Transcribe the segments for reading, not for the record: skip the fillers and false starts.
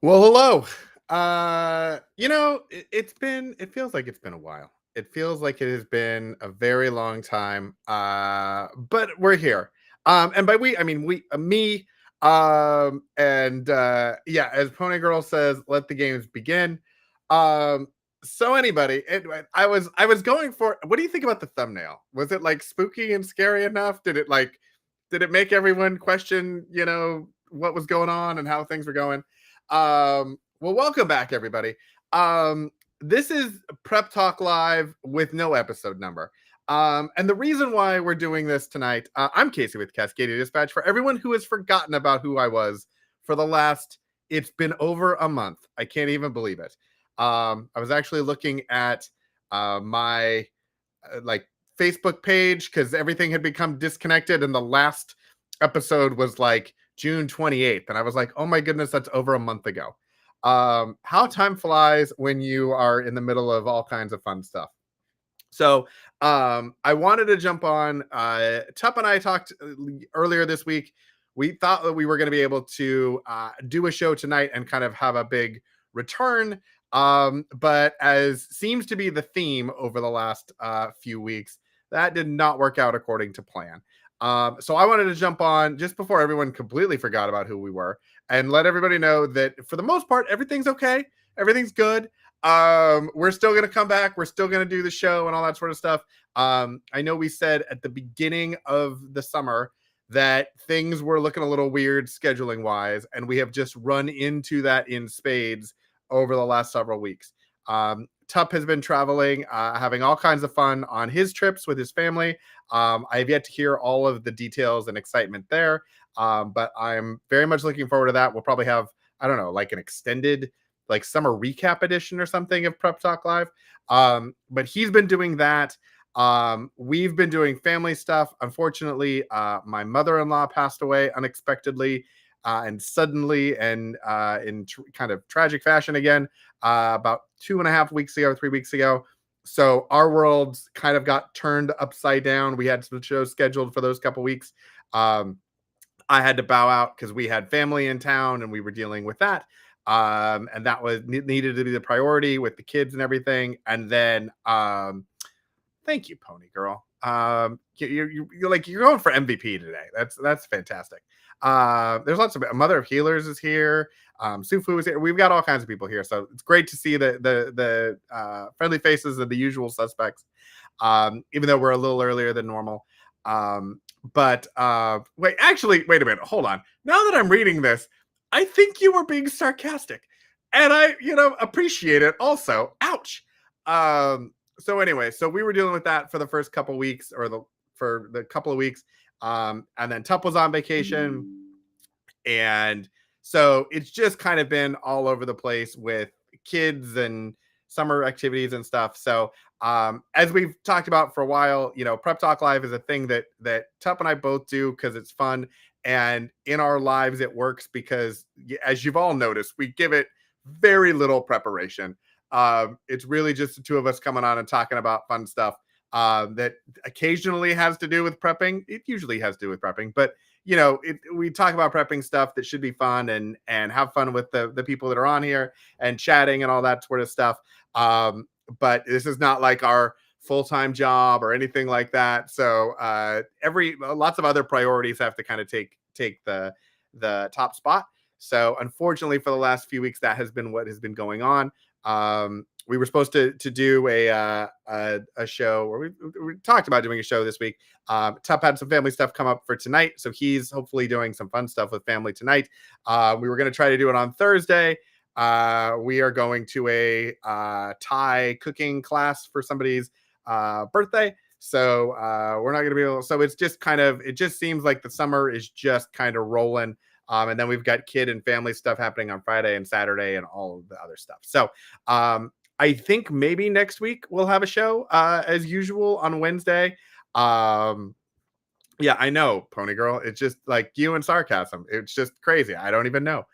Well, hello. It feels like it's been a while. It feels like it has been a very long time. But we're here. And by we, I mean me. And Yeah, as Pony Girl says, let the games begin. Um, so anybody, I was going for. What do you think about the thumbnail? Was it like spooky and scary enough? Did it make everyone question, what was going on and how things were going? Well, welcome back, everybody. This is Prep Talk Live with no episode number. And the reason why we're doing this tonight, I'm Casey with Cascadia Dispatch. For everyone who has forgotten about who I was for it's been over a month. I can't even believe it. I was actually looking at my like Facebook page because everything had become disconnected, and the last episode was like June 28th, and I was like, "Oh my goodness, that's over a month ago." How time flies when you are in the middle of all kinds of fun stuff. So, I wanted to jump on. Tup and I talked earlier this week. We thought that we were going to be able to do a show tonight and kind of have a big return. But as seems to be the theme over the last few weeks, that did not work out according to plan. So I wanted to jump on just before everyone completely forgot about who we were and let everybody know that for the most part, everything's okay. Everything's good. We're still going to come back. We're still going to do the show and all that sort of stuff. I know we said at the beginning of the summer that things were looking a little weird scheduling wise, and we have just run into that in spades over the last several weeks. Tup has been traveling, having all kinds of fun on his trips with his family. I have yet to hear all of the details and excitement there, but I'm very much looking forward to that. We'll probably have, I don't know, like an extended like summer recap edition or something of Prep Talk Live. But he's been doing that. We've been doing family stuff. Unfortunately, my mother-in-law passed away unexpectedly and suddenly and kind of tragic fashion again about 2.5 weeks ago, 3 weeks ago. So our worlds kind of got turned upside down. We had some shows scheduled for those couple weeks. I had to bow out because we had family in town and we were dealing with that. And that was needed to be the priority with the kids and everything. And then, thank you, Pony Girl. You're going for MVP today. That's fantastic. There's lots of Mother of Healers is here. Sufu is here. We've got all kinds of people here, so it's great to see the friendly faces of the usual suspects. Even though we're a little earlier than normal. But wait a minute. Hold on. Now that I'm reading this, I think you were being sarcastic, and I, appreciate it also. Ouch. So anyway, so we were dealing with that for the first couple weeks, for the couple of weeks, and then Tup was on vacation, and so it's just kind of been all over the place with kids and summer activities and stuff. So as we've talked about for a while, Prep Talk Live is a thing that Tup and I both do because it's fun. And in our lives, it works because, as you've all noticed, we give it very little preparation. It's really just the two of us coming on and talking about fun stuff that occasionally has to do with prepping. It usually has to do with prepping, but we talk about prepping stuff that should be fun and have fun with the people that are on here and chatting and all that sort of stuff. But this is not like our full-time job or anything like that. So lots of other priorities have to kind of take the top spot. So unfortunately, for the last few weeks, that has been what has been going on. We were supposed to do a show, or we talked about doing a show this week. Tup had some family stuff come up for tonight, so he's hopefully doing some fun stuff with family tonight. We were going to try to do it on Thursday. We are going to a Thai cooking class for somebody's birthday, so we're not going to be able. So it just seems like the summer is just kind of rolling. And then we've got kid and family stuff happening on Friday and Saturday and all of the other stuff. So I think maybe next week we'll have a show as usual on Wednesday. Yeah, I know, Pony Girl. It's just like you and sarcasm. It's just crazy. I don't even know.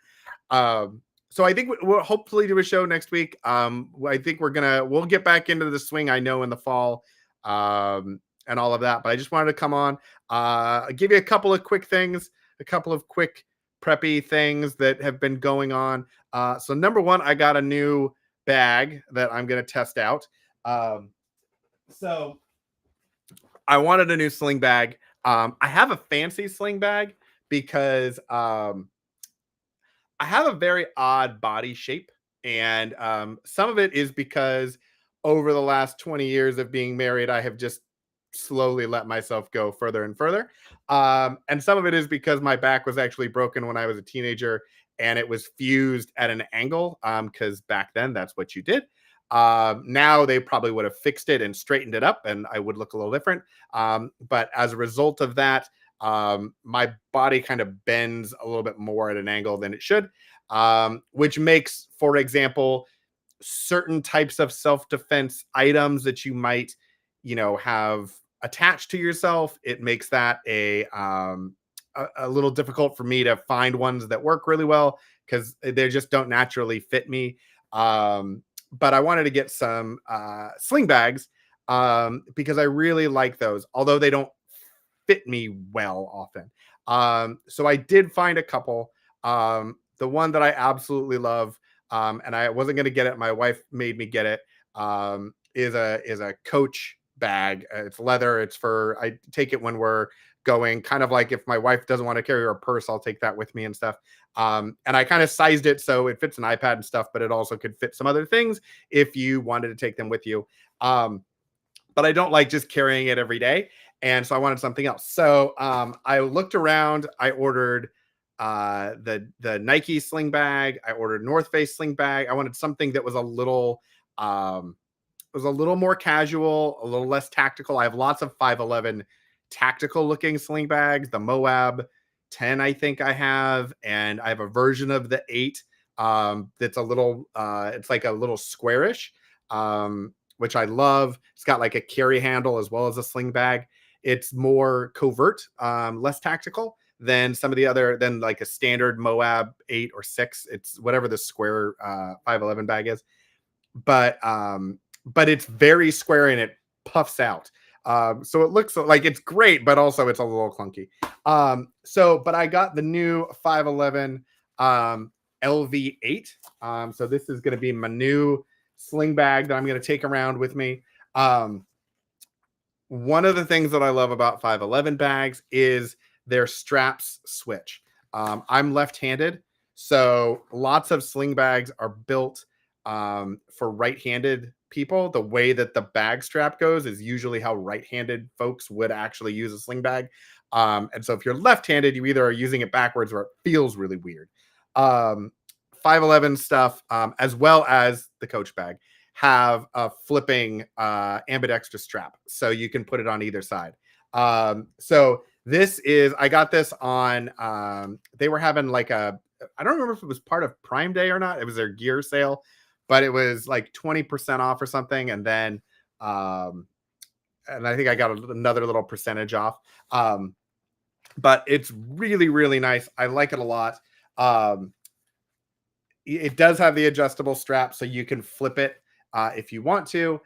So I think we'll hopefully do a show next week. I think we'll get back into the swing, I know, in the fall and all of that. But I just wanted to come on, give you a couple of quick things, a couple of quick preppy things that have been going on. So number one, I got a new bag that I'm going to test out. Um, so I wanted a new sling bag. I have a fancy sling bag because I have a very odd body shape, and some of it is because over the last 20 years of being married, I have just slowly let myself go further and further. And some of it is because my back was actually broken when I was a teenager, and it was fused at an angle. Because back then, that's what you did. Now they probably would have fixed it and straightened it up, and I would look a little different. But as a result of that, my body kind of bends a little bit more at an angle than it should, which makes, for example, certain types of self-defense items that you might, have attached to yourself. It makes that a little difficult for me to find ones that work really well because they just don't naturally fit me. But I wanted to get some sling bags because I really like those, although they don't fit me well often. So I did find a couple. The one that I absolutely love, and I wasn't going to get it. My wife made me get it. Is a Coach bag. It's leather. It's for I take it when we're going. Kind of like if my wife doesn't want to carry her purse, I'll take that with me and stuff. And I kind of sized it so it fits an iPad and stuff, but it also could fit some other things if you wanted to take them with you. But I don't like just carrying it every day. And so I wanted something else. So I looked around. I ordered the Nike sling bag. I ordered North Face sling bag. I wanted something that was a little more casual, a little less tactical. I have lots of 511 tactical looking sling bags. The Moab 10, I think I have, and I have a version of the 8 that's a little it's like a little squarish. Which I love. It's got like a carry handle as well as a sling bag. It's more covert, less tactical than some of the other, than like a standard Moab 8 or 6. It's whatever the square 511 bag is. But it's very square and it puffs out. So it looks like it's great, but also it's a little clunky. But I got the new 511 LV8. So this is going to be my new sling bag that I'm going to take around with me. One of the things that I love about 511 bags is their straps switch. I'm left-handed, so lots of sling bags are built for right-handed people. The way that the bag strap goes is usually how right-handed folks would actually use a sling bag. And so if you're left-handed, you either are using it backwards or it feels really weird. 511 stuff, as well as the Coach bag, have a flipping ambidextrous strap, so you can put it on either side. So this is, I got this on, they were having like I don't remember if it was part of Prime Day or not. It was their gear sale, but it was like 20% off or something. And then, and I think I got another little percentage off. But it's really, really nice. I like it a lot. It does have the adjustable strap, so you can flip it if you want to.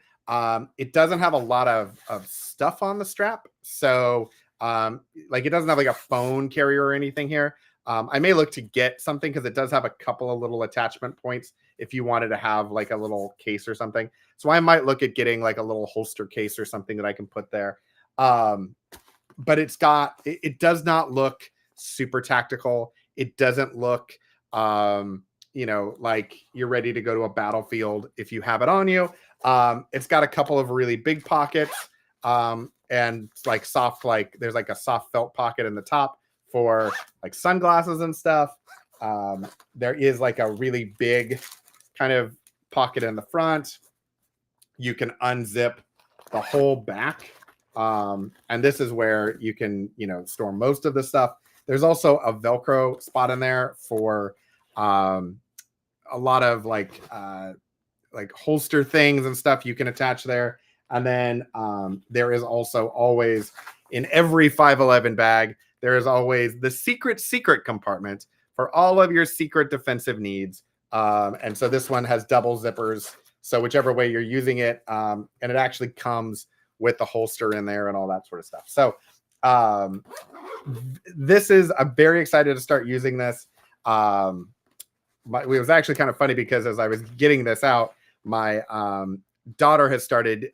It doesn't have a lot of stuff on the strap. So like it doesn't have like a phone carrier or anything here. I may look to get something because it does have a couple of little attachment points if you wanted to have like a little case or something. So I might look at getting like a little holster case or something that I can put there. But it does not look super tactical. It doesn't look, like you're ready to go to a battlefield if you have it on you. It's got a couple of really big pockets, and like soft, like there's like a soft felt pocket in the top for like sunglasses and stuff. There is like a really big kind of pocket in the front. You can unzip the whole back. And this is where you can, store most of the stuff. There's also a Velcro spot in there for a lot of like holster things and stuff you can attach there. And then there is also always, in every 511 bag, there is always the secret compartment for all of your secret defensive needs. And so this one has double zippers. So whichever way you're using it, and it actually comes with the holster in there and all that sort of stuff. So I'm very excited to start using this. it was actually kind of funny because as I was getting this out, my daughter has started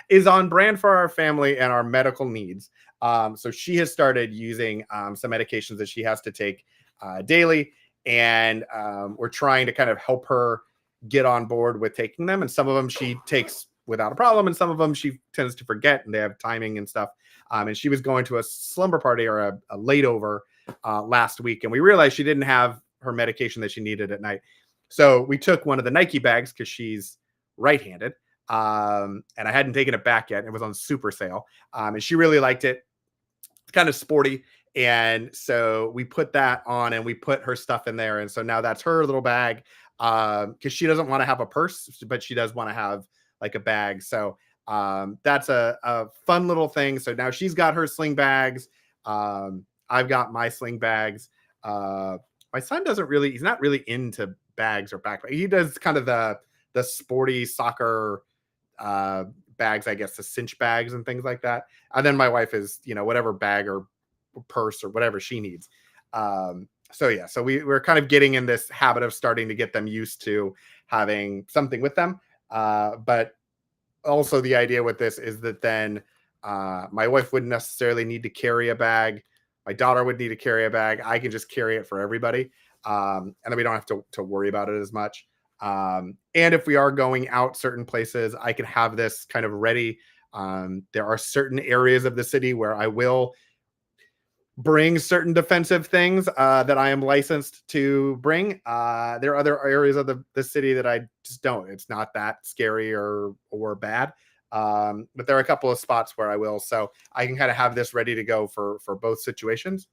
is on brand for our family and our medical needs. So she has started using some medications that she has to take daily, and we're trying to kind of help her get on board with taking them. And some of them she takes without a problem, and some of them she tends to forget, and they have timing and stuff. And she was going to a slumber party or a lateover last week, and we realized she didn't have her medication that she needed at night. So we took one of the Nike bags because she's right-handed, and I hadn't taken it back yet. It was on super sale, and she really liked it. It's kind of sporty, and so we put that on, and we put her stuff in there, and so now that's her little bag because she doesn't want to have a purse, but she does want to have like a bag. So that's a fun little thing. So now she's got her sling bags. I've got my sling bags. My son doesn't really, he's not really into bags or backpack. He does kind of the sporty soccer bags, I guess, the cinch bags and things like that. And then my wife is, whatever bag or purse or whatever she needs. So yeah, so we're kind of getting in this habit of starting to get them used to having something with them. But also the idea with this is that then my wife wouldn't necessarily need to carry a bag. My daughter would need to carry a bag. I can just carry it for everybody. And then we don't have to worry about it as much. And if we are going out certain places, I can have this kind of ready. There are certain areas of the city where I will bring certain defensive things that I am licensed to bring. There are other areas of the city that I just don't. It's not that scary or bad. But there are a couple of spots where I will. So I can kind of have this ready to go for both situations.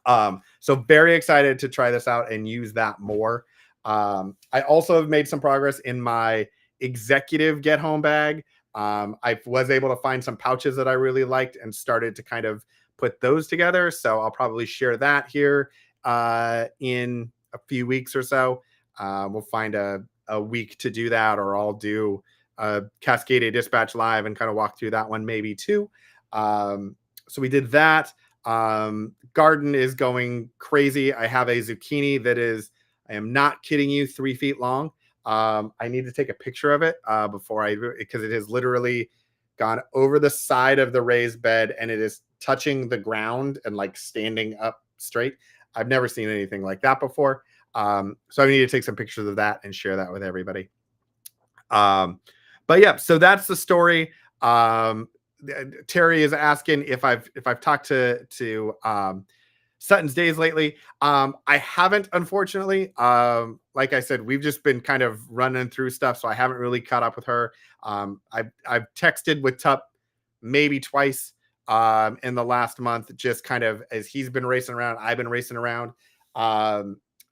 So very excited to try this out and use that more. I also have made some progress in my executive get home bag. I was able to find some pouches that I really liked and started to kind of put those together. So I'll probably share that here in a few weeks or so. We'll find a week to do that, or I'll do a Cascadia Dispatch live and kind of walk through that one maybe too. So we did that. Garden is going crazy. I have a zucchini that is, I am not kidding you, 3 feet long. I need to take a picture of it because it has literally gone over the side of the raised bed and it is touching the ground and like standing up straight. I've never seen anything like that before. So I need to take some pictures of that and share that with everybody. But yeah, so that's the story. Terry is asking if I've talked to Sutton's Days lately. I haven't, unfortunately. Like I said, we've just been kind of running through stuff, so I haven't really caught up with her. I've texted with Tup maybe twice in the last month, just kind of as he's been racing around, I've been racing around. I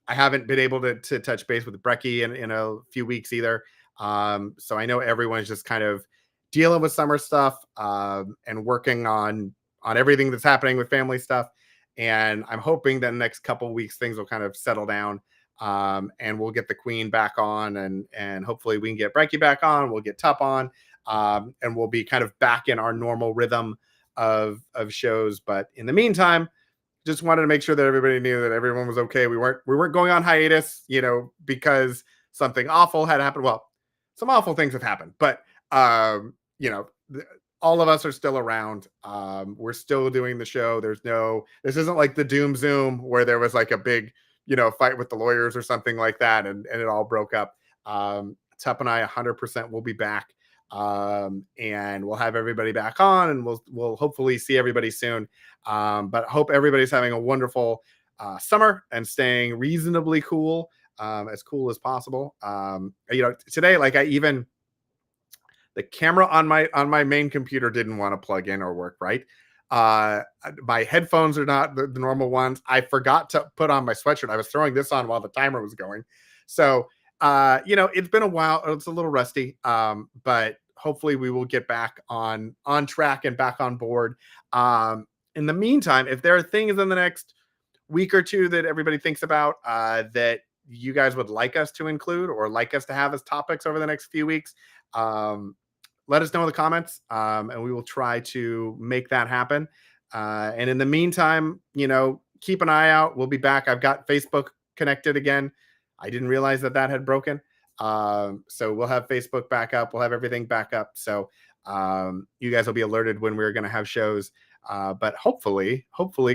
haven't been able to touch base with Brecky in a few weeks either. So I know everyone's just kind of dealing with summer stuff and working on everything that's happening with family stuff. And I'm hoping that in the next couple of weeks, things will kind of settle down and we'll get the Queen back on and hopefully we can get Brecky back on. We'll get Tup on and we'll be kind of back in our normal rhythm of shows. But in the meantime, just wanted to make sure that everybody knew that everyone was okay. We weren't going on hiatus, because something awful had happened. Well, some awful things have happened, but all of us are still around. We're still doing the show. This isn't like the Doom Zoom where there was like a big, fight with the lawyers or something like that. And it all broke up. Tup and I 100% will be back. And we'll have everybody back on and we'll hopefully see everybody soon. But I hope everybody's having a wonderful summer and staying reasonably cool, as cool as possible. Today, like the camera on my main computer didn't want to plug in or work right. My headphones are not the normal ones. I forgot to put on my sweatshirt. I was throwing this on while the timer was going. So, it's been a while. It's a little rusty, but hopefully we will get back on track and back on board. In the meantime, if there are things in the next week or two that everybody thinks about that you guys would like us to include or like us to have as topics over the next few weeks, let us know in the comments, and we will try to make that happen. And in the meantime, keep an eye out. We'll be back. I've got Facebook connected again. I didn't realize that that had broken. So we'll have Facebook back up. We'll have everything back up. So you guys will be alerted when we're going to have shows. But hopefully,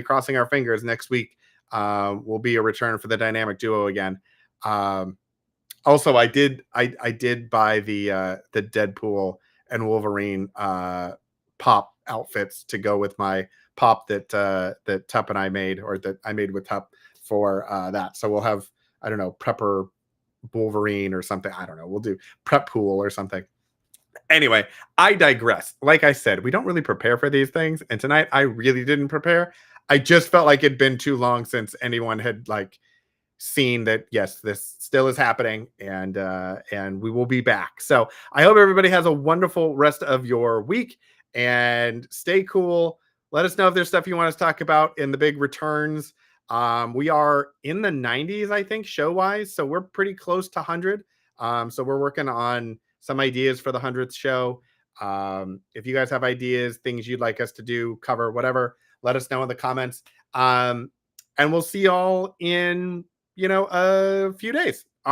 crossing our fingers, next week will be a return for the dynamic duo again. Also, I did buy the Deadpool and Wolverine pop outfits to go with my pop that Tup and I made, or that I made with Tup for that. So we'll have, I don't know, Prepper Wolverine or something. I don't know. We'll do Prep Pool or something. Anyway, I digress. Like I said, we don't really prepare for these things, and tonight I really didn't prepare. I just felt like it'd been too long since anyone had like seen that, yes, this still is happening, and we will be back. So I hope everybody has a wonderful rest of your week, and stay cool. Let us know if there's stuff you want us to talk about in the big returns. We are in the 90s, I think, show wise, so we're pretty close to 100. So we're working on some ideas for the 100th show. If you guys have ideas, things you'd like us to do, cover, whatever, let us know in the comments. And we'll see y'all in a few days.